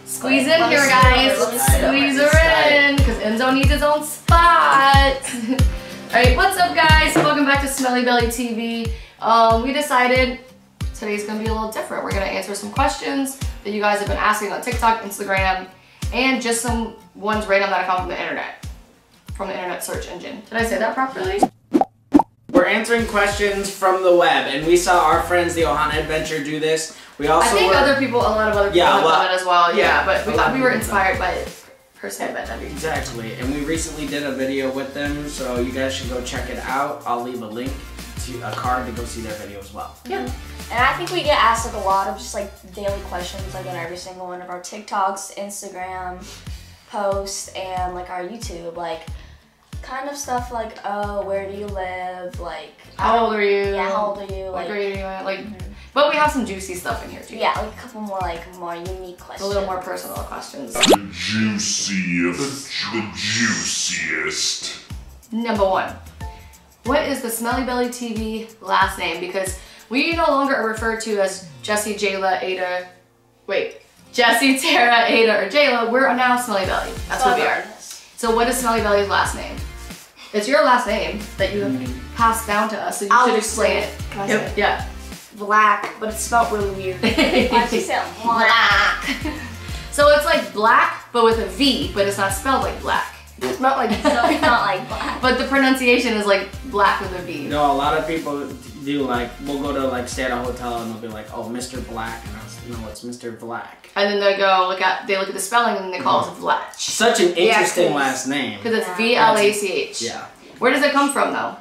Squeeze in here, guys. Squeeze her in, because Enzo needs his own spot. Alright, what's up, guys? Welcome back to Smelly Belly TV. We decided today's gonna be a little different. We're gonna answer some questions that you guys have been asking on TikTok, Instagram, and just some ones random that I found from the internet search engine. Did I say that properly? We're answering questions from the web, and we saw our friends, the Ohana Adventure, do this. We also I think a lot of other people have done it as well. Yeah, but we thought we were inspired by it personally. Exactly, and we recently did a video with them, so you guys should go check it out. I'll leave a link to a card to go see their video as well. Yeah. And I think we get asked like a lot of just like daily questions like on every single one of our TikToks, Instagram posts, and like our YouTube, like kind of stuff like, oh, where do you live? Like, how old are you? Yeah, how old are you? What grade are you in? Like, but we have some juicy stuff in here too. Yeah, like a couple more more unique questions. A little more personal questions. The juiciest. Number 1. What is the Smelly Belly TV last name? Because we no longer are referred to as Jesse, Jayla, Aydah. Wait, Jesse, Terra, Aydah, or Jayla. We're now Smelly Belly. That's what we are. So what is Smelly Belly's last name? It's your last name that you have passed down to us, so you should explain it. Can I say it? Yeah. Black, but it's spelled really weird. Why did you say black? So it's like black, but with a V, but it's not spelled like black. It's not like black. But the pronunciation is like black with a V. You know, a lot of people do like, we'll go to like stay at a hotel and they'll be like, oh, Mr. Black, and I was like, no, it's Mr. Black. And then they look at the spelling and they call it Vlach. Such an interesting last name. Because it's V-L-A-C-H. Yeah. Where does it come from though?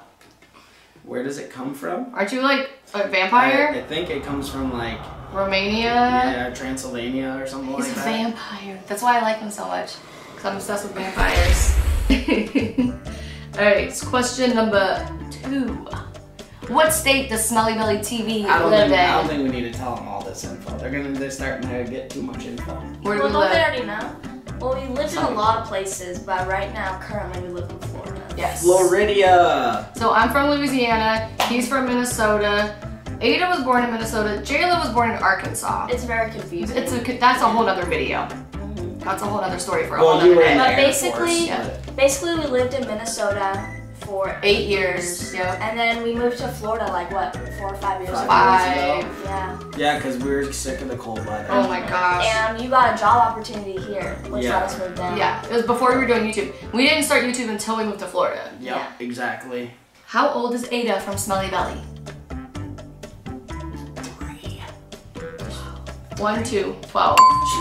Where does it come from? Aren't you like a vampire? I think it comes from like Romania? Yeah, Transylvania or something like that. He's a vampire. That's why I like him so much. Because I'm obsessed with vampires. Alright, so question number 2. What state does Smelly Belly TV live in? I don't think we need to tell them all this info. They're starting to get too much info. Where do we don't live? they already know? Well, we lived in a lot of places, but right now, currently, we live in Florida. Yes. Florida. So I'm from Louisiana. He's from Minnesota. Aydah was born in Minnesota. Jayla was born in Arkansas. It's very confusing. That's a whole other video. That's a whole other story for a whole other day. But basically, we lived in Minnesota for 8 years. Yep. And then we moved to Florida like what, 4 or 5 years ago? 5. Yeah. Yeah, because we were sick of the cold weather. Oh my gosh. And you got a job opportunity here, which let us move down. Yeah, it was before we were doing YouTube. We didn't start YouTube until we moved to Florida. Yep, exactly. How old is Aydah from Smelly Belly? 1, 2, 12.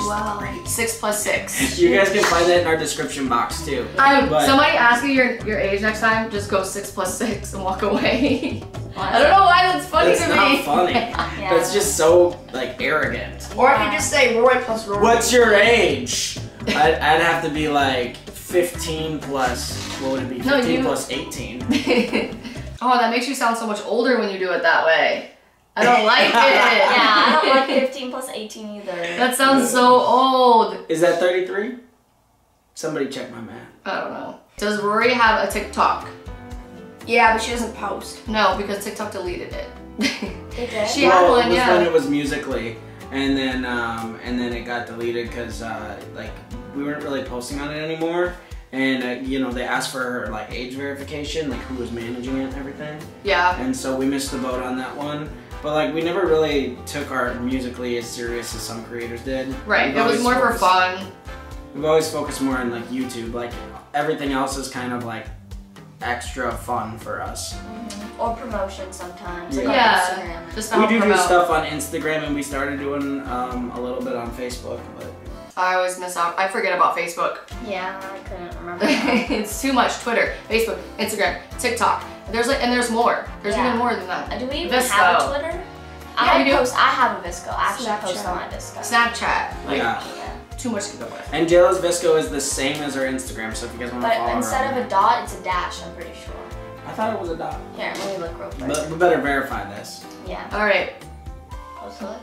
12. 6 plus 6. You guys can find that in our description box too. Somebody ask you your age next time, just go 6 plus 6 and walk away. I don't know why that's funny to me. It's not funny. Yeah. That's just so like arrogant. Or I could just say Rory plus Rory. What's your age? I'd have to be like 15 plus, what would it be? 15 plus 18. Oh, that makes you sound so much older when you do it that way. I don't like it. Yeah, I don't like 15 plus 18 either. That sounds so old. Is that 33? Somebody check my math. I don't know. Does Rory have a TikTok? Yeah, but she doesn't post. No, because TikTok deleted it. It did? She had one, yeah. When it was Musically, and then it got deleted because like we weren't really posting on it anymore. And you know, they asked for her like age verification, like who was managing it and everything. Yeah. And so we missed the boat on that one. But like we never really took our Musically as serious as some creators did. Right. It was more for fun. We've always focused more on like YouTube. Like everything else is kind of like extra fun for us. Or promotion sometimes. Like yeah. On Instagram. Just we do stuff on Instagram, and we started doing a little bit on Facebook, but I always miss out. I forget about Facebook. Yeah, I couldn't remember that. It's too much. Twitter, Facebook, Instagram, TikTok. There's more. There's even more than that. Do we even have a Twitter? Yeah, we do. I have a Visco. I actually post on my Visco. Snapchat. Like, yeah. Too much to keep up with. And JAYLA's Visco is the same as our Instagram, so if you guys want to follow her. But instead of a dot, it's a dash, I'm pretty sure. I thought it was a dot. Here, let me look real quick. But we better verify this. Yeah. Alright.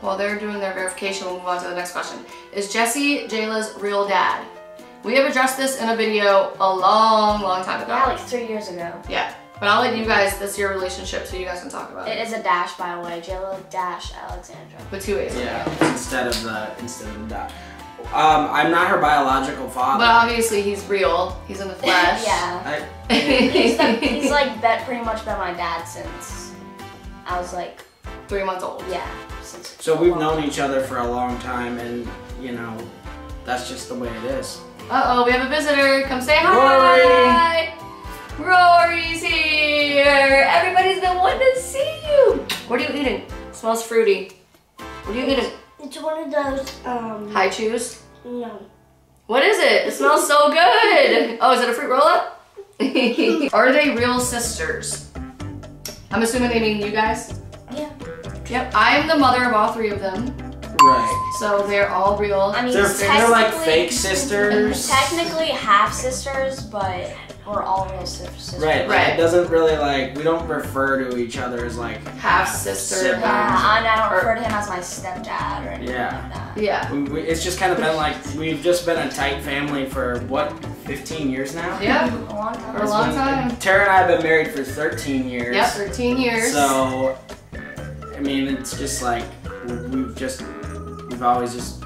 While they're doing their verification, we'll move on to the next question. Is Jesse Jayla's real dad? We have addressed this in a video a long time ago. Yeah, like 3 years ago. Yeah. But I'll let you guys, this is your relationship, so you guys can talk about it. It is a dash, by the way. JAYLA-alexandraa. With 2 A's. Yeah, instead of the dot. I'm not her biological father. But obviously he's real. He's in the flesh. Yeah. he's He's like pretty much been my dad since I was like 3 months old. Yeah. Since So we've known each other for a long time, and you know, that's just the way it is. Uh-oh, we have a visitor. Come say hi. Rory's here. Everybody's been wanting to see you. What are you eating? It smells fruity. What are you eating? It's one of those, High chews? no. What is it? It smells so good. Oh, is it a fruit roll-up? Are they real sisters? I'm assuming they mean you guys? Yeah. Yep, I'm the mother of all 3 of them. Right. So they're all real. I mean, They're like fake sisters. Technically half sisters, but we're all real sisters. Right. Right. It doesn't really like, we don't refer to each other as like Half sister, siblings. Yeah, and I don't refer to him as my stepdad or anything Yeah. like that. Yeah. It's just kind of been like, we've just been a tight family for what, 15 years now? Yeah. A long time. For a long time. Terra and I have been married for 13 years. Yep, 13 years. So, I mean, it's just like, we've always just,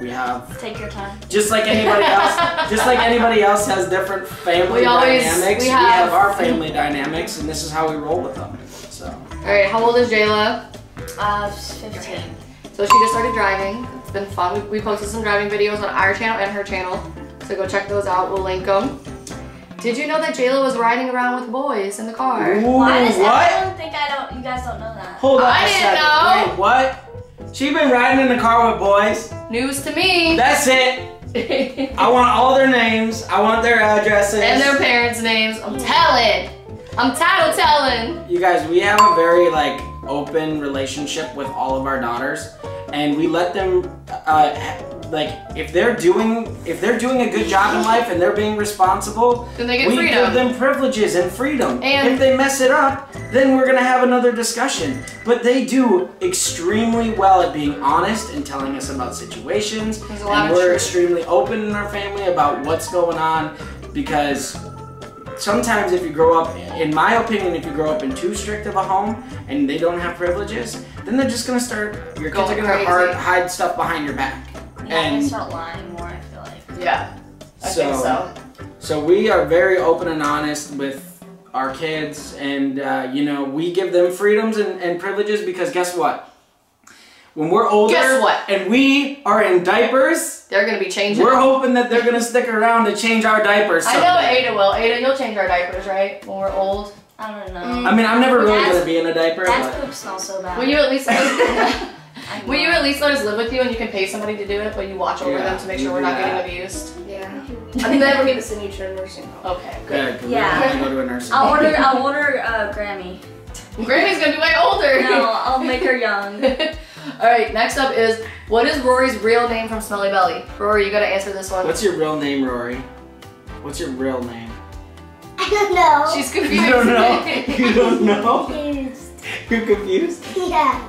we have, Take your time. just like anybody else has different family dynamics, we have our family dynamics, and this is how we roll with them, so. All right, how old is Jayla? 15. So she just started driving. It's been fun. We posted some driving videos on our channel and her channel. So go check those out, we'll link them. Did you know that Jayla was riding around with boys in the car? Ooh, Why does what? everyone think you guys don't know that? Hold on I a didn't second. know. Wait, what? She been riding in the car with boys? News to me. That's it. I want all their names. I want their addresses. And their parents' names. I'm telling. I'm title telling. You guys, we have a very like open relationship with all of our daughters, and we let them like if they're doing a good job in life and they're being responsible, Then they get we freedom. give them privileges and freedom. And if they mess it up, then we're gonna have another discussion. But they do extremely well at being honest and telling us about situations. There's a lot And of we're truth. extremely open in our family about what's going on, because sometimes if you grow up, in my opinion, if you grow up in too strict of a home and they don't have privileges, then they're just gonna start, your kids are Going gonna crazy. hide stuff behind your back. Yeah, And they start lying more, I feel like. Yeah, I think so. So we are very open and honest with our kids, and you know, we give them freedoms and privileges, because guess what? When we're older Guess what? and we are in diapers, They're gonna be changing. we're hoping that they're gonna stick around to change our diapers I someday. know Aydah will. Aydah, you'll change our diapers, right? When we're old. I don't know. I mean, I'm never really Dad's- gonna be in a diaper, Dad's but poop smells so bad. Will you at least I will you know. at least let us live with you, and you can pay somebody to do it, but you watch over Yeah, them to make sure you we're do not that. getting abused? Yeah. I'm never gonna send you to a nursing home. Okay, good. good. 'Cause Yeah. we don't wanna go to a nursing I'll home. order Grammy. Grammy's gonna be way older. No, I'll make her young. Alright, next up is, what is Rory's real name from Smelly Belly? Rory, you gotta answer this one. What's your real name, Rory? What's your real name? I don't know. She's confused. You don't know? You don't know? confused. You're confused? Yeah.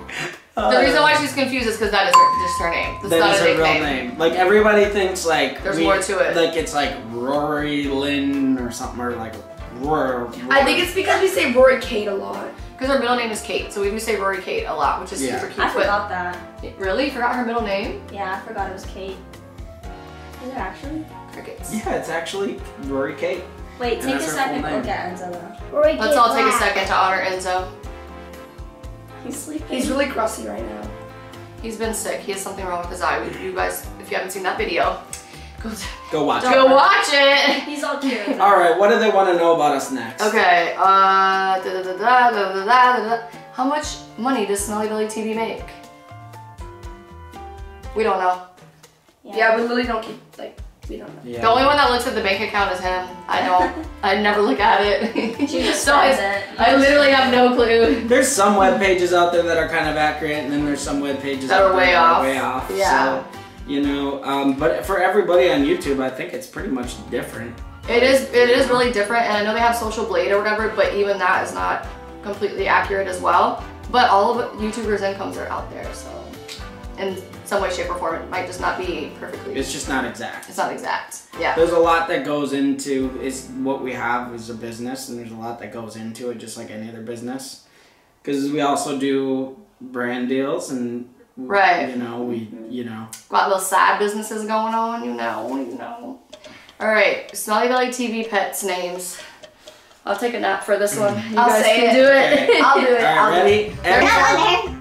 The reason why she's confused is because that is just her name. That's That not is a her real nickname. name. Like everybody thinks like There's more to it. Like it's like Rory Lynn or something, or like Rory. I think it's because we say Rory Kate a lot. Because her middle name is Kate, so we do say Rory Kate a lot, which is Yeah. super cute. I but- forgot that. Really? You forgot her middle name? Yeah, I forgot it was Kate. Is it actually? Crickets. Yeah, it's actually Rory Kate. Wait, And take a that's her second full to look name. at Enzo though. Rory Let's Kate all take a Black. second to honor Enzo. He's sleeping. He's really crusty right now. He's been sick. He has something wrong with his eye. You guys, if you haven't seen that video, Go watch it. go watch it. He's all cute. All right, what do they want to know about us next? Okay, how much money does Smelly Belly TV make? We don't know. Yeah, we really don't keep, like, we don't know. Yeah. The only one that looks at the bank account is him. I don't. I never look at it. She just so says I, it. I literally have no clue. There's some web pages out there that are kind of accurate, and then there's some web pages That out are there way that off. are way off. Yeah. So, you know, but for everybody on YouTube, I think it's pretty much different. It is really different, and I know they have Social Blade or whatever, but even that is not completely accurate as well. But all of YouTubers' incomes are out there, so in some way, shape, or form, it might just not be perfectly. It's just not exact. It's not exact. Yeah. There's a lot that goes into is what we have is a business, and there's a lot that goes into it, just like any other business. Because we also do brand deals, and Right. You know, Got little side businesses going on, you know. All right, Smelly Belly TV pets names. I'll take a nap for this one. You I'll guys say can it. do it. Okay. I'll do it. All right, ready?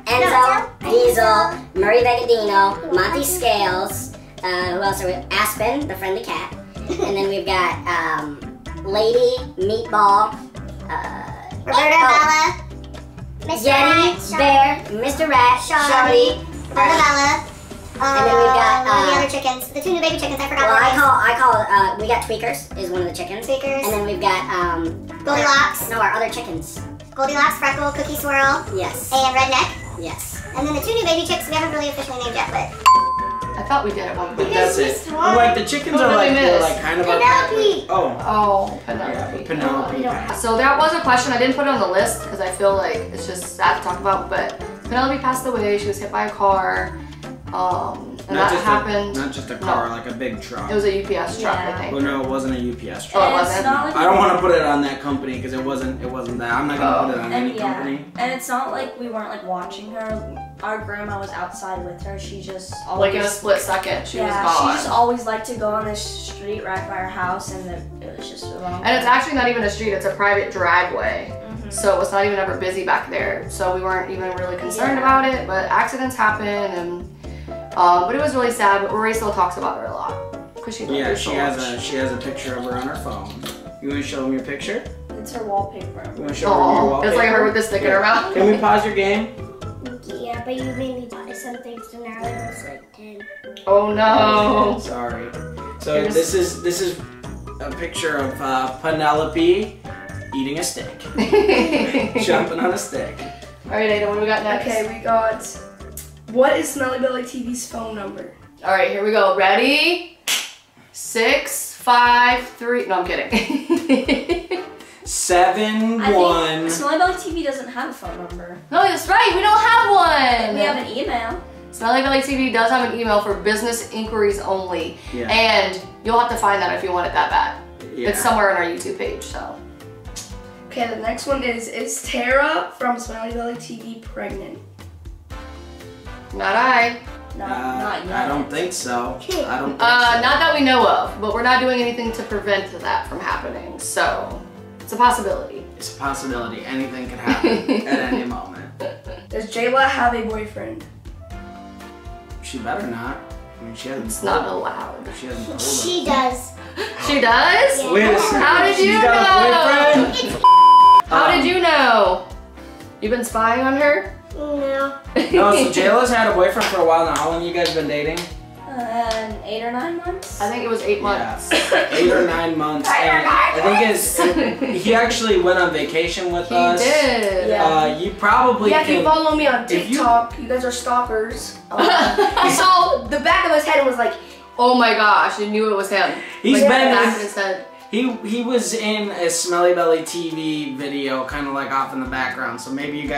Enzo, Diesel, Murray Vegadino, Monty Scales, who else are we? Aspen, the friendly cat. And then we've got Lady, Meatball, Roberta, Bella, Mr. Yeti, Rat, Bear, Mr. Rat, Sharpie, Bella, and then we've got the other chickens, the 2 new baby chickens. I forgot. well, their names. I call we got Tweakers is one of the chickens. Tweakers. And then we've got Goldilocks. No, our other chickens. Goldilocks, Freckle, Cookie Swirl, Yes. and Redneck. Yes. And then the 2 new baby chicks we haven't really officially named yet, but I thought we did at one point. That's it. Well, like the chickens What are did we they're miss? like kind of Penelope. Oh, Penelope. Penelope. So that was a question. I didn't put it on the list because I feel like it's just sad to talk about. But Penelope passed away. She was hit by a car. And that happened. Not just a car, No. like a big truck. It was a UPS truck, I Yeah. think. Well, no, it wasn't a UPS Oh, truck. it And wasn't? it's not like I don't want to put it on that company because it wasn't that. I'm not gonna put it on any and company. and it's not like we weren't like watching her. Our grandma was outside with her. She just always, Like in a split second, she was yeah, gone. she just always liked to go on this street right by her house, and it was just wrong. And it's actually not even a street, it's a private driveway. So it was not even ever busy back there. So we weren't even really concerned about it, but accidents happen and but it was really sad, but Rory still talks about her a lot. Cause she Yeah, so much. she has a picture of her on her phone. You want to show them your picture? It's her wallpaper. You want to show them your Oh, wallpaper? it's like her with the stick in her mouth. Can we pause your game? yeah, but you made me buy some things, so now it was like 10. Oh no. Sorry. So this is a picture of Penelope eating a stick, jumping on a stick. All right, Aydah, what do we got next? Okay, we got. What is Smelly Belly TV's phone number? All right, here we go. Ready? 653. No, I'm kidding. 7-1. Smelly Belly TV doesn't have a phone number. No, that's right. We don't have one. We have an email. Smelly Belly TV does have an email for business inquiries only, Yeah. and you'll have to find that if you want it that bad. Yeah. It's somewhere on our YouTube page. So. Okay, the next one is Terra from Smelly Belly TV pregnant? Not I. Not yet. I don't think so. I don't think Not that we know of, but we're not doing anything to prevent that from happening. So it's a possibility. It's a possibility. Anything could happen at any moment. Does Jayla have a boyfriend? She better not. I mean, she hasn't. It's told not us. allowed. She hasn't told us. She does. She does? Yeah. Wait a second. How did you She's got know? a boyfriend? How did you know? You've been spying on her? No. No, so JAYLAS had a boyfriend for a while now. How long you guys been dating? 8 or 9 months. I think it was 8 months. Yeah, 8 or 9 months. And I think he actually went on vacation with He us. did. Yeah. You probably Yeah, if you can. follow me on if you- TikTok, you guys are stalkers. I saw the back of his head and was like, Oh my gosh, you knew it was him. He's Like, been- the back of his head. He was in a Smelly Belly TV video, kind of like off in the background. So maybe you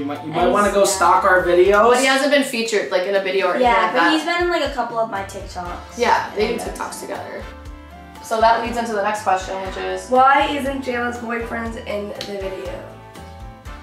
might want to go stalk our videos. But he hasn't been featured like in a video or anything Yeah, like but that. he's been in like a couple of my TikToks. Yeah, they do TikToks together. So that leads into the next question, which is why isn't Jayla's boyfriend in the video?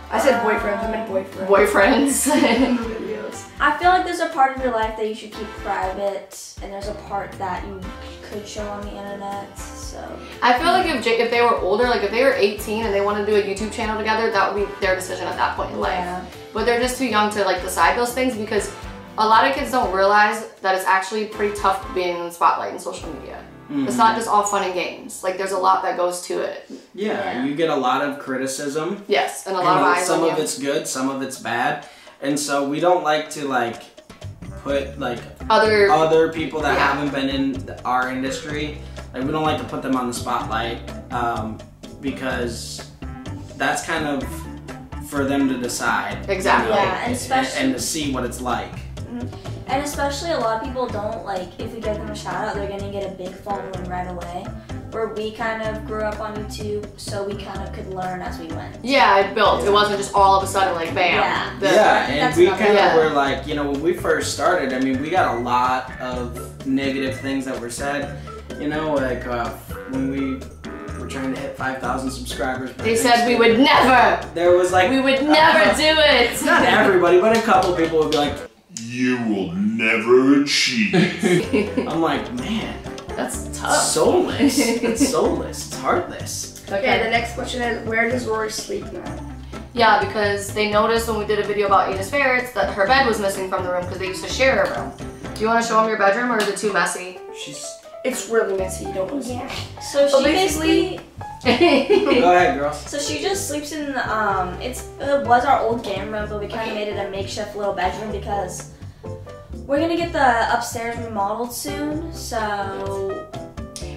I said boyfriends, I meant boyfriend. boyfriends. In the videos. I feel like there's a part of your life that you should keep private, and there's a part that you could show on the internet. So I feel like if they were older, like if they were 18 and they wanted to do a YouTube channel together, that would be their decision at that point in life. Yeah. But they're just too young to like decide those things because a lot of kids don't realize that it's actually pretty tough being in the spotlight in social media. It's not just all fun and games. Like there's a lot that goes to it. Yeah, you get a lot of criticism. Yes, and a lot of eyes Some on of you. it's good, some of it's bad, and so we don't like to like put like other people that haven't been in our industry. Like we don't like to put them on the spotlight because that's kind of for them to decide. Exactly. Yeah, and especially and to see what it's like. And especially a lot of people don't like, if we give them a shout out, they're gonna get a big following right away. Where we kind of grew up on YouTube, so we kind of could learn as we went. Yeah, it built. It wasn't just all of a sudden like bam. Yeah. Yeah, and That's we another- kind of yeah. were like, you know, when we first started, I mean, we got a lot of negative things that were said. You know, like when we were trying to hit 5,000 subscribers. They said we would never. There was like We would never do it. Not everybody, but a couple people would be like, you will never achieve. I'm like, man, That's tough. soulless. It's soulless. It's heartless. Okay, the next question is, where does Rory sleep now? Yeah, because they noticed when we did a video about Aydah's ferrets that her bed was missing from the room because they used to share a room. Do you want to show them your bedroom or is it too messy? It's really messy, you don't want to see it. So she basically. Go ahead, girls. So she just sleeps in the, it was our old game room, but we kind of made it a makeshift little bedroom because we're gonna get the upstairs remodeled soon, so.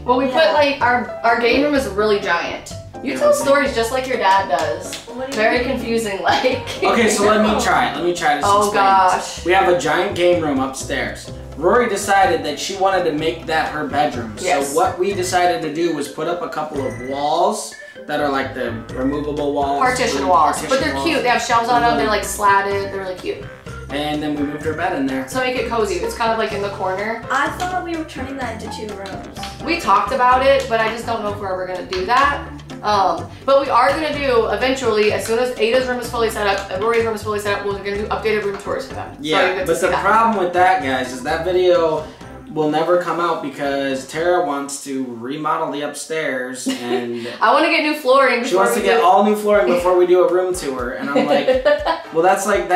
Well, we put like, our game room is really giant. You tell stories just like your dad does. Very confusing, like. Okay, so let me try it. Let me try this. Oh explain. gosh. We have a giant game room upstairs. Rory decided that she wanted to make that her bedroom. Yes. So what we decided to do was put up a couple of walls that are like the removable walls. Partition walls. partition But they're walls. cute. They have shelves on them. They're like slatted. They're really cute. And then we moved her bed in there. So make it cozy. It's kind of like in the corner. I thought we were turning that into 2 rooms. We talked about it, but I just don't know if we're ever gonna do that. But we are gonna do eventually, as soon as Aydah's room is fully set up, and Rory's room is fully set up, we're gonna do updated room tours for them. Yeah, so you get to but see the that. problem with that, guys, is that video will never come out because Terra wants to remodel the upstairs and I want to get new flooring. she wants to get all new flooring before we do a room tour. And I'm like, well, that's like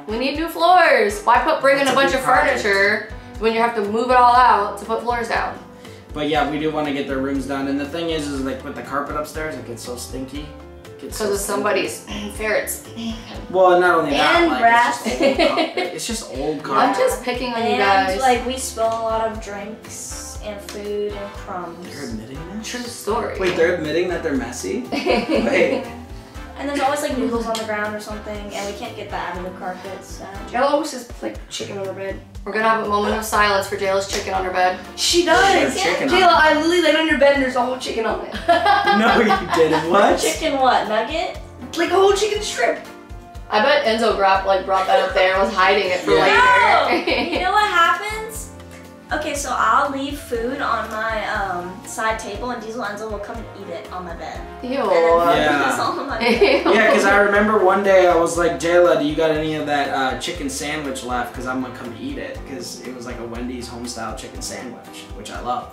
We need new floors. Why bring in a bunch of furniture when you have to move it all out to put floors down? But yeah, we do want to get their rooms done. And the thing is like with the carpet upstairs, it gets so stinky. Because of somebody's ferrets. Well, not only that, And like, rats. it's just old carpet. I'm just picking on you And guys. like we spill a lot of drinks and food and crumbs. They're admitting that? True story. Wait, they're admitting that they're messy? Wait. And there's always like noodles on the ground or something, and we can't get that out of the carpet, so. Jayla always has like chicken on her bed. We're gonna have a moment of silence for Jayla's chicken on her bed. She does! She has chicken on Jayla, I literally laid on your bed and there's a whole chicken on it. No, you didn't. What? Chicken what? Nugget? Like a whole chicken strip. I bet Enzo brought that up there and was hiding it for No! later. You know what happens? Okay, so I'll leave food on my side table, and Diesel Enzo will come and eat it on my bed. Ew. And then Yeah. it's all on my bed. Yeah, because I remember one day I was like, Jayla, do you got any of that chicken sandwich left? Because I'm going to come eat it. Because it was like a Wendy's home-style chicken sandwich, which I love.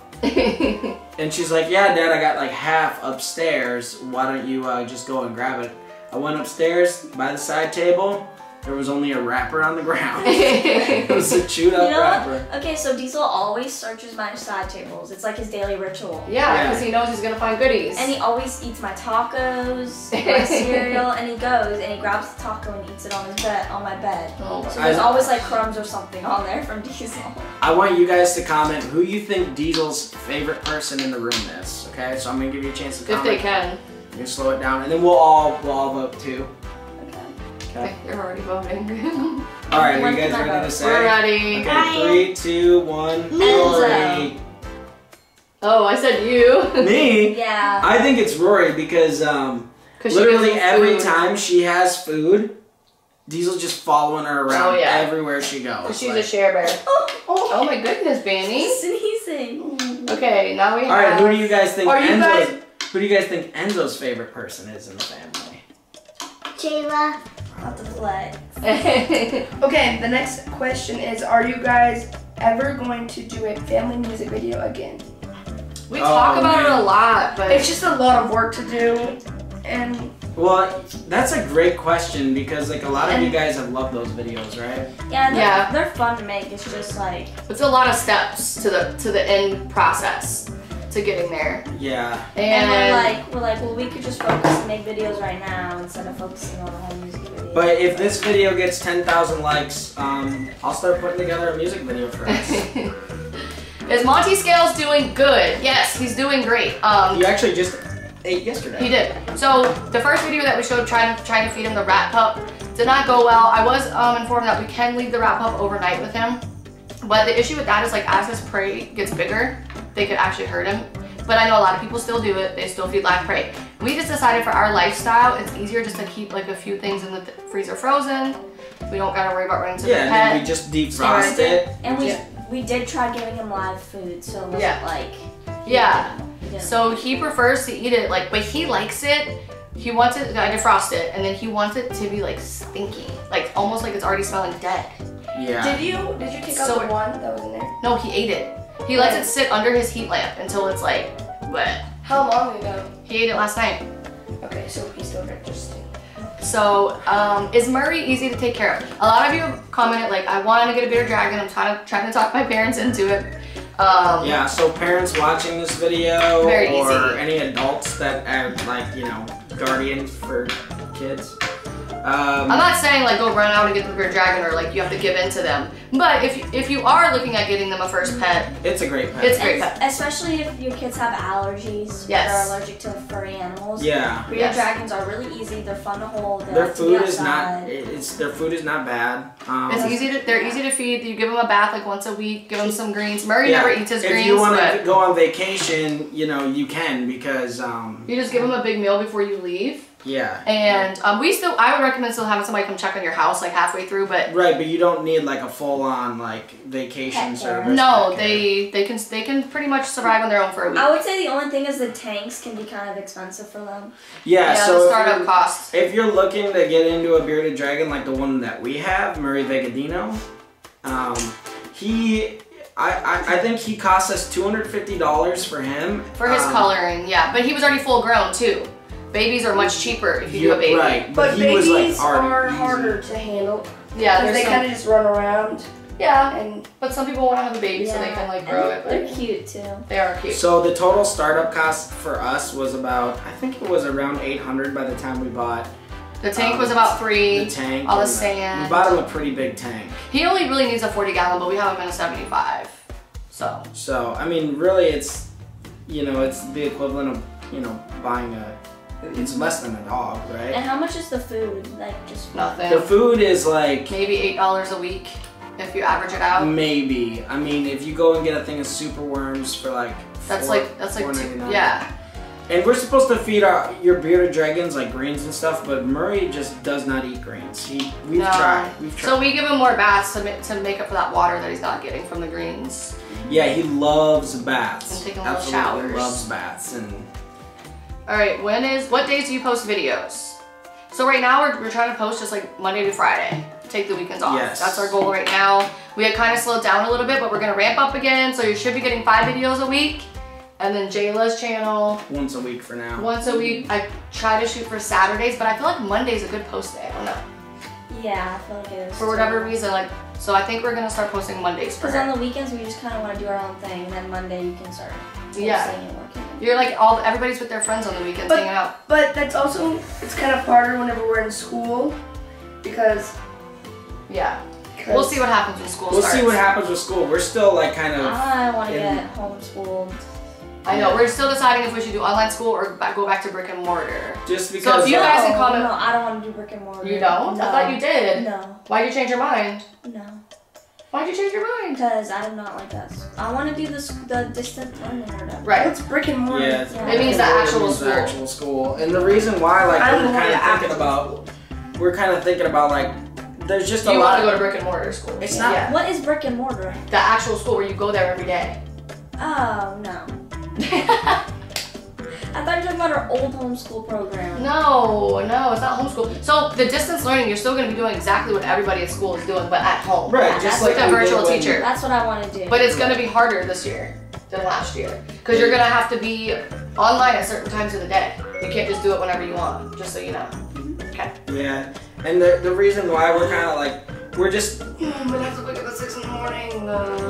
And she's like, yeah, Dad, I got like half upstairs. Why don't you just go and grab it? I went upstairs by the side table. There was only a wrapper on the ground. It was a chewed up You know wrapper. what? Okay, so Diesel always searches my side tables. It's like his daily ritual. Yeah, because he knows he's gonna find goodies. And he always eats my tacos, my cereal, and he goes and he grabs the taco and eats it on his bed, on my bed. Oh, So there's always like crumbs or something on there from Diesel. I want you guys to comment who you think Diesel's favorite person in the room is. Okay, so I'm gonna give you a chance to if comment. they can. You can slow it down, and then we'll all vote too. Okay, you're already voting. All right, are When you guys can I ready to vote? say? We're ready. Okay, 3, 2, 1. Rory. Oh, I said you. Me? Yeah. I think it's Rory because She literally gives every food. time she has food, Diesel's just following her around Oh, yeah. everywhere she goes. She's like- a share bear. Oh my goodness, Banny. Sneezing. Okay, now we have. All right, who do you guys think? Are you guys- Who do you guys think Enzo's favorite person is in the family? Jayla. Not the flex. Okay, the next question is, are you guys ever going to do a family music video again? We talk about it man. a lot, but It's just a lot of work to do, and Well, that's a great question because like a lot of you guys have loved those videos, right? Yeah, Yeah. they're fun to make. It's just like it's a lot of steps to the end process to getting there. Yeah. and we're like, well, we could just focus and make videos right now instead of focusing on a whole music video. But if this video gets 10,000 likes, I'll start putting together a music video for us. Is Monty Scales doing good? Yes, he's doing great. He actually just ate yesterday. He did. So the first video that we showed trying to feed him the rat pup did not go well. I was informed that we can leave the rat pup overnight with him. But the issue with that is like as his prey gets bigger, they could actually hurt him. But I know a lot of people still do it. They still feed live prey. We just decided for our lifestyle, it's easier just to keep like a few things in the freezer frozen. We don't gotta worry about running to the Yeah, and pet. then we just defrost it. And we did try giving him live food, so it wasn't like Yeah. he didn't- So he prefers to eat it like, but he likes it He wants it, I defrost it, and then he wants it to be like stinky. Like almost like it's already smelling dead. Yeah. Did you take out the one that was in there? No, he ate it. He lets it sit under his heat lamp until it's like, bleh. How long ago? He ate it last night. Okay, so he's still registered. So, is Murray easy to take care of? A lot of you commented like, I want to get a bearded dragon. I'm trying to talk my parents into it. Yeah, so parents watching this video Very or easy. any adults that are like, you know, guardians for kids. I'm not saying like go run out and get the bearded dragon or like you have to give in to them. But if you are looking at getting them a first pet, it's a great pet. It's a great pet. Especially if your kids have allergies. Yes. They're allergic to furry animals. Yeah. Bearded dragons are really easy. They're fun to hold. Their food is not. Their food is not bad. it's easy to. They're easy to feed. You give them a bath like once a week. Give them some greens. Murray Yeah. never eats his greens. If you want but to go on vacation, you know you can because. you just give them a big meal before you leave. Yeah. And I would recommend still having somebody come check on your house like halfway through, but Right, but you don't need like a full on like vacation service. no, they can pretty much survive on their own for a week. I would say the only thing is the tanks can be kind of expensive for them. Yeah, Yeah, so the if startup you're- costs. If you're looking to get into a bearded dragon like the one that we have, Murray Vegadino, I think he cost us $250 for him. For his coloring, yeah. But he was already full grown too. Babies are much cheaper if you do a baby. Right, But he was like babies are easy. harder to handle. Yeah, Because there's they some, kind of just run around. yeah. And But some people want to have a baby so they can like grow it. They're But cute too. they are cute. So the total startup cost for us was about, I think it was around $800 by the time we bought The tank was about $3. the tank. all the and sand. We bought him a pretty big tank. He only really needs a 40 gallon, but we have him in a 75. So I mean, really, it's, you know, it's the equivalent of, you know, buying it's less than a dog, right? And how much is the food? Like just nothing. The food is like Maybe $8 a week if you average it out. maybe. I mean, if you go and get a thing of super worms for like That's like $4.99. yeah. And we're supposed to feed your bearded dragons like greens and stuff, but Murray just does not eat greens. We've tried. So we give him more baths to make up for that water that he's not getting from the greens. Yeah, he loves baths. And taking little Absolutely showers. loves baths. And All right, what days do you post videos? So right now we're trying to post just like Monday to Friday. Take the weekends off. Yes. That's our goal right now. We had kind of slowed down a little bit, but we're gonna ramp up again. So you should be getting 5 videos a week. And then JAYLA's channel. once a week for now. Once a week. I try to shoot for Saturdays, but I feel like Monday's a good post day. I don't know. yeah, I feel like it is. For whatever reason, like, so I think we're gonna start posting Mondays for Because her. on the weekends we just kind of want to do our own thing, and then Monday you can start Yeah. posting and working. You're like everybody's with their friends on the weekends hanging out. But that's also, it's kind of harder whenever we're in school because Yeah. We'll see what happens when school We'll starts. see what happens with school. We're still like kind of. I want to in- get homeschooled. I know, we're still deciding if we should do online school or go back to brick and mortar. Just because. So if you guys can comment. No, I don't want to do brick and mortar. You don't? No. I thought you did. No. Why'd you change your mind? No. Why'd you change your mind? Because I do not like us. I want to do the distant learning or whatever. Right. it's brick and mortar. Yeah, Yeah. It means the actual means the school. actual school. And the reason why, like, I we're don't kind want of the thinking actual we're kind of thinking about like, there's just a You lot. want to go to brick and mortar school. It's not- Yeah. What is brick and mortar? The actual school where you go there every day. Oh, no. I thought you were talking about our old homeschool program. No, it's not homeschool. So the distance learning, you're still going to be doing exactly what everybody at school is doing, but at home. Right, Yeah, just that's like with a we did virtual when- teacher. That's what I want to do. But it's going to be harder this year than last year because you're going to have to be online at certain times of the day. You can't just do it whenever you want, just so you know. Okay. Yeah, and the reason why we're kind of like, we're just. I'm going to have to wake up at 6 in the morning.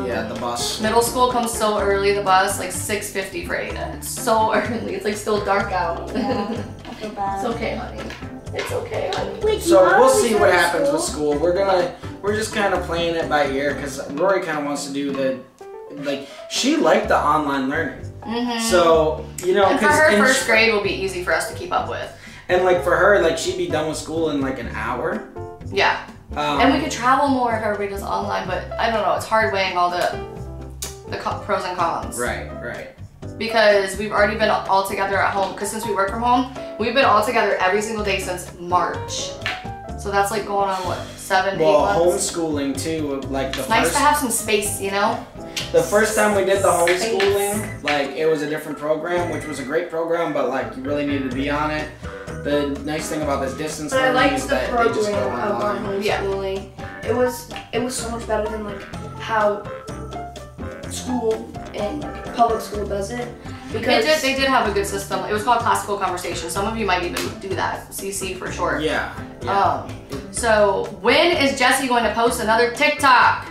Yeah, the bus. Middle school comes so early, the bus, like 6:50 for Aydah. It's so early. It's like still dark out. Yeah, I feel bad. It's okay, honey. It's okay, honey. Wait, So you we'll always see go what to happens with school. We're just kind of playing it by ear because Rory kind of wants to do she liked the online learning. So, you know, And for her, and first grade will be easy for us to keep up with. and like for her, like she'd be done with school in like an hour. Yeah. And we could travel more if everybody does online, but I don't know. It's hard weighing all the pros and cons. Right. Because we've already been all together at home. Because since we work from home, we've been all together every single day since March. So that's like going on what, 7, 8 Well, months? homeschooling too. Like the It's nice first, to have some space, you know? the first time we did the homeschooling, like it was a different program, which was a great program, but like you really needed to be on it. the nice thing about this distance But I learning liked is the that they just go program of our online. homeschooling. It was so much better than like how school and like, public school does it. Because They did have a good system. It was called Classical Conversation. Some of you might even do that. CC for short. Yeah. So when is Jesse going to post another TikTok?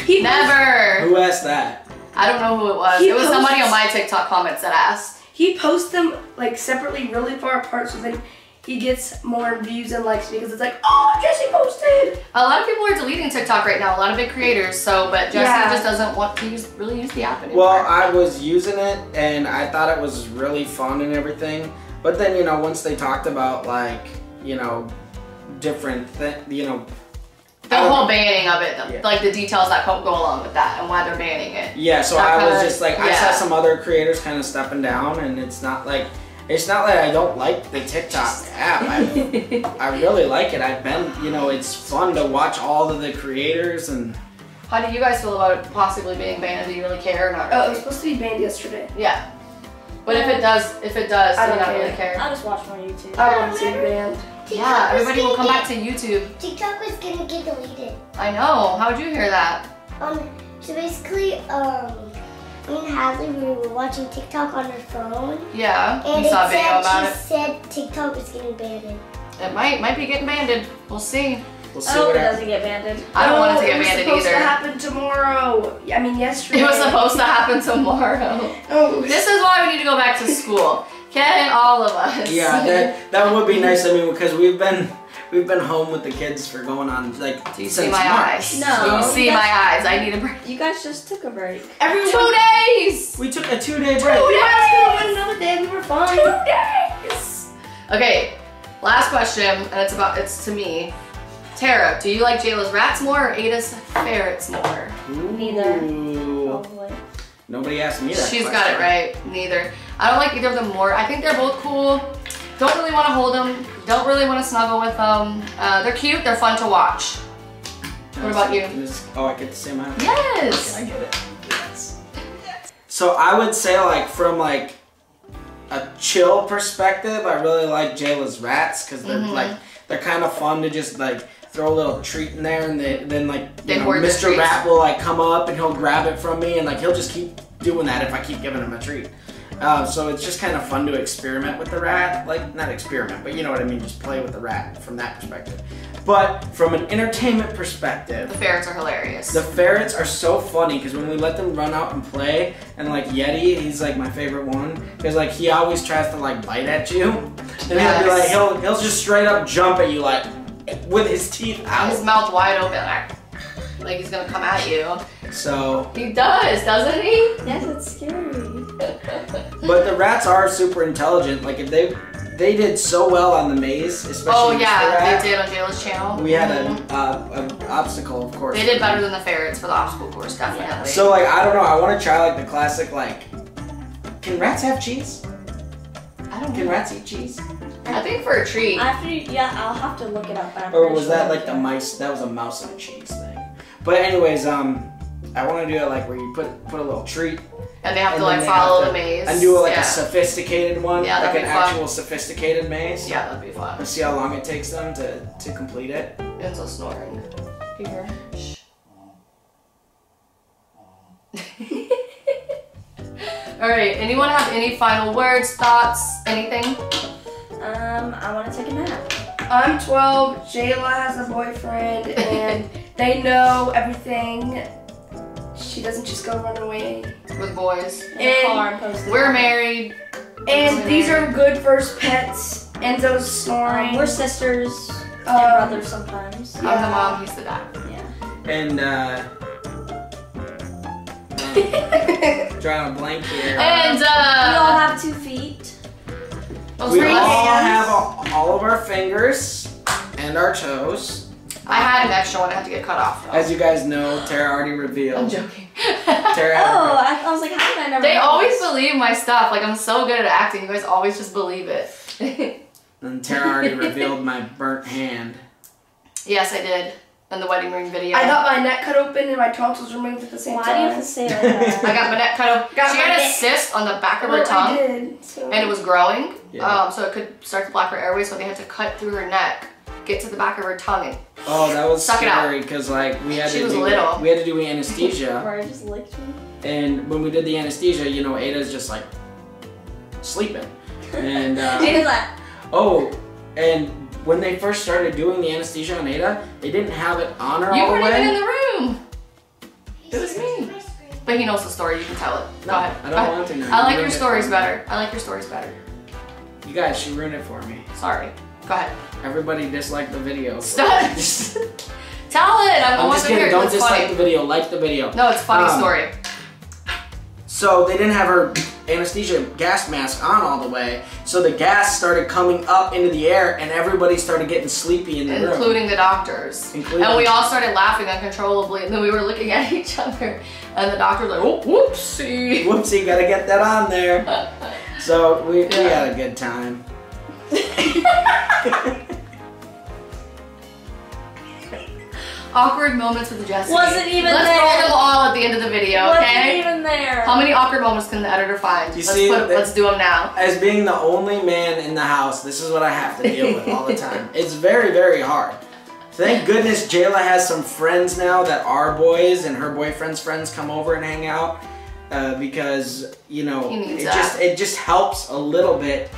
Never. Who asked that? I don't know who it was. It was somebody on my TikTok comments that asked. He posts them like separately, really far apart, so then he gets more views and likes because it's like, oh, Jesse posted. A lot of people are deleting TikTok right now. A lot of big creators. But Jesse just doesn't want to really use the app anymore. Well, I was using it and I thought it was really fun and everything. But then, you know, once they talked about like, you know, different the whole banning of it, like the details that go along with that and why they're banning it. Yeah, so I was just like, I saw some other creators kind of stepping down, and it's not like I don't like the TikTok app. I really like it. I've been, you know, it's fun to watch all of the creators. And how do you guys feel about it possibly being banned? Do you really care or not? Oh, it was supposed to be banned yesterday. Yeah. But if it does, I do you don't not really care? I'll just watch on YouTube. I want to see it banned. Yeah, everybody will come back to YouTube. TikTok was gonna get deleted. I know. How'd you hear that? So basically, me and Hadley, we were watching TikTok on her phone. Yeah, And you saw a video about it. She said TikTok was getting banned. It might be getting banned. We'll see. we'll see I hope what it happens. doesn't get banned. I don't want it to get banned It was supposed either. to happen tomorrow. I mean, yesterday. It was supposed to happen tomorrow. Oh, This is why we need to go back to school. Ken, all of us. Yeah, that would be nice. I mean, because we've been home with the kids for going on like Do you since see my March. eyes? No. Do you see my eyes? I need a break. You guys just took a break. 2 days! We took a 2-day break. we had to go another day. We were fine. 2 days! Okay, last question, and it's to me. Tara, do you like JAYLA's rats more or Aydah's ferrets more? Neither. Ooh. Probably. Nobody asked me that. She's question. got it right. Neither. I don't like either of them more. I think they're both cool. Don't really want to hold them. Don't really want to snuggle with them. They're cute. They're fun to watch. What about you? Oh, I get to say mine? Yes! I get it. Yes. So I would say like from like a chill perspective, I really like JAYLA's rats because they're they're kind of fun to just like throw a little treat in there, and then like you know, hoard the Mr. treats. Rat will like come up and he'll grab it from me, and like he'll just keep doing that if I keep giving him a treat. So it's just kind of fun to experiment with the rat, like not experiment, but you know what I mean, just play with the rat from that perspective. But from an entertainment perspective, The ferrets are hilarious. the ferrets are so funny because when we let them run out and play, and like Yeti, he's like my favorite one because like he always tries to like bite at you, and he'll be like he'll just straight up jump at you like with his teeth out. His mouth wide open, like he's gonna come at you. So He does, doesn't he? Yes, it's scary. but the rats are super intelligent. Like if they did so well on the maze, especially Oh Mr. yeah, Rat. they did on JAYLA's channel. We had an obstacle, of course. They did better than the ferrets for the obstacle course, definitely. So like I don't know, I want to try like the classic like. Can rats have cheese? I don't Can know. rats eat cheese? I think for a treat. I'll have to look it up. But I'm Or pretty was sure that like the mice? That was a mouse and a cheese thing. But anyways, I want to do it like where you put a little treat. And they have and to then like they follow have the maze. And do like yeah. a sophisticated one, Yeah, like that'd an be fun. actual sophisticated maze. Yeah, that'd be fun. Let's see how long it takes them to complete it. Enzo snoring. Here. Shh. Alright, anyone have any final words, thoughts, anything? I want to take a nap. I'm 12. Jayla has a boyfriend, and they know everything. She doesn't just go run away. With boys. In the car and post it. We're married. And these are good first pets. Enzo's snoring. We're sisters and brothers sometimes. I'm the mom, he's the dad. Yeah. And drawing a blank here. And We all have 2 feet. those We rings. all have all of our fingers and our toes. I had an extra one, I had to get cut off though. As you guys know, Terra already revealed. I'm joking. Terra Oh, had I was like, how did I never They know always this? believe my stuff. Like I'm so good at acting. You guys always just believe it. and Terra already revealed my burnt hand. Yes, I did. in the wedding ring video. I got my neck cut open and my tonsils removed at the same time. Why do you have to say it like that? I got my neck cut open. She had a cyst on the back of her tongue. I did, so. And it was growing, Yeah. so it could start to block her airways, so they had to cut through her neck, get to the back of her tongue, and Oh, that was suck it out. scary because like we had She to was do little. we had to do anesthesia, Rory just licked me. and when we did the anesthesia, you know, Aydah's just like sleeping, and Ayda's like, oh, and when they first started doing the anesthesia on Aydah, they didn't have it on her You all the weren't way. even in the room. It was me. But he knows the story. You can tell it. Go No, ahead. I Go don't ahead. want to now. I You like your ruined it stories for me. better. I like your stories better. You guys, she ruined it for me. Sorry. Go ahead. Everybody disliked the video. Stop. Tell it. I I'm want just to hear kidding. it. Don't It's dislike funny. the video. Like the video. No, it's a funny story. So they didn't have her anesthesia gas mask on all the way, so the gas started coming up into the air, and everybody started getting sleepy in the room. Including the doctors. And we all started laughing uncontrollably, and then we were looking at each other, and the doctor was like, oh, whoopsie. Whoopsie, gotta get that on there. So we had a good time. Awkward moments with Jesse. Wasn't even Let's there. roll them all at the end of the video, okay? wasn't even there. How many awkward moments can the editor find? You see, Let's do them now. As being the only man in the house, this is what I have to deal with all the time. It's very, very hard. Thank goodness Jayla has some friends now that are boys, and her boyfriend's friends come over and hang out because, you know, He needs it just helps a little bit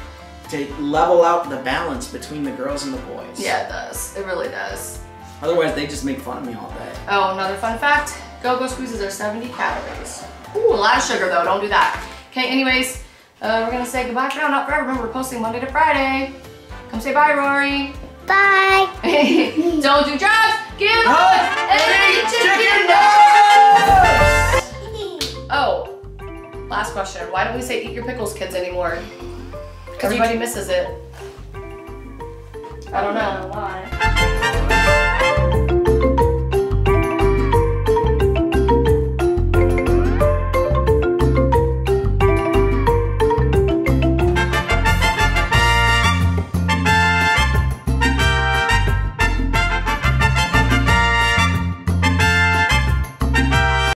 to level out the balance between the girls and the boys. Yeah, it does. It really does. Otherwise, they just make fun of me all day. Oh, another fun fact. Go-Go squeezes are 70 calories. Ooh, a lot of sugar though, don't do that. Okay, anyways, we're gonna say goodbye for now, not forever. Remember, we're posting Monday to Friday. Come say bye, Rory. Bye. Don't do drugs, give Hugs and eat chicken nuggets! Oh, last question. Why don't we say eat your pickles, kids, anymore? Everybody misses it. I don't know. Why?